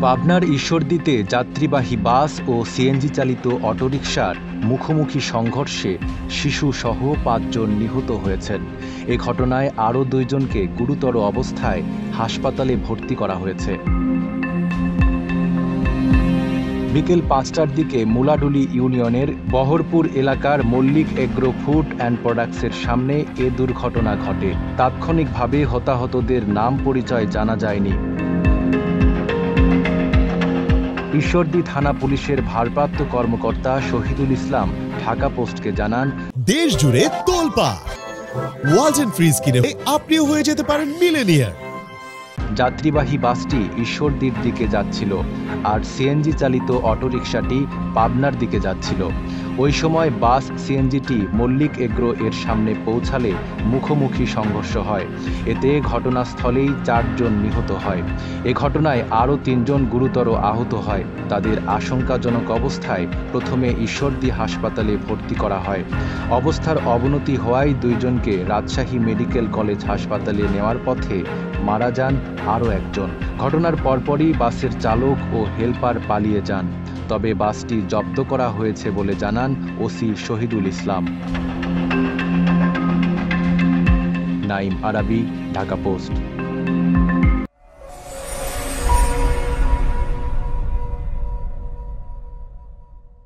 পাবনার ঈশ্বরদীতে যাত্রীবাহী বাস ও সিএনজি চালিত অটোরিকশার মুখোমুখি সংঘর্ষে শিশুসহ ৫ জন নিহত হয়েছেন। এ ঘটনায় আরও ২ জনকে গুরুতর অবস্থায় হাসপাতালে ভর্তি করা হয়েছে। বিকেল ৫টার দিকে মুলাডুলি ইউনিয়নের বহরপুর এলাকার মল্লিক এগ্রো ফুড অ্যান্ড প্রোডাক্টসের সামনে এ দুর্ঘটনা ঘটে। তাৎক্ষণিকভাবে হতাহতদের নাম পরিচয় জানা যায়নি। ঈশ্বরদী থানা পুলিশের ভারপ্রাপ্ত কর্মকর্তা শহীদুল ইসলাম ঢাকা পোস্টকে জানান, দেশ জুড়ে তোলপাড় ওয়ালটন ফ্রিজ কিনে আপনিও হয়ে যেতে পারেন মিলেনিয়ার। যাত্রীবাহী বাসটি ঈশ্বরদীর দিকে যাচ্ছিল আর সিএনজি চালিত অটোরিকশাটি পাবনার দিকে যাচ্ছিল। ওই সময় বাস সিএনজিটি মল্লিক এগ্রো এর সামনে পৌঁছালে মুখোমুখি সংঘর্ষ হয়। এতে ঘটনাস্থলেই ৪ জন নিহত হয়। এ ঘটনায় আরও ৩ জন গুরুতর আহত হয়। তাদের আশঙ্কাজনক অবস্থায় প্রথমে ঈশ্বরদী হাসপাতালে ভর্তি করা হয়। অবস্থার অবনতি হওয়ায় ২ জনকে রাজশাহী মেডিকেল কলেজ হাসপাতালে নেওয়ার পথে মারা যান আরও একজন। ঘটনার পরপরই বাসের চালক ও হেলপার পালিয়ে যান। তবে বাসটি জব্দ করা হয়েছে বলে জানান ওসি শহীদুল ইসলাম। নাইম আরাবী, ঢাকা পোস্ট।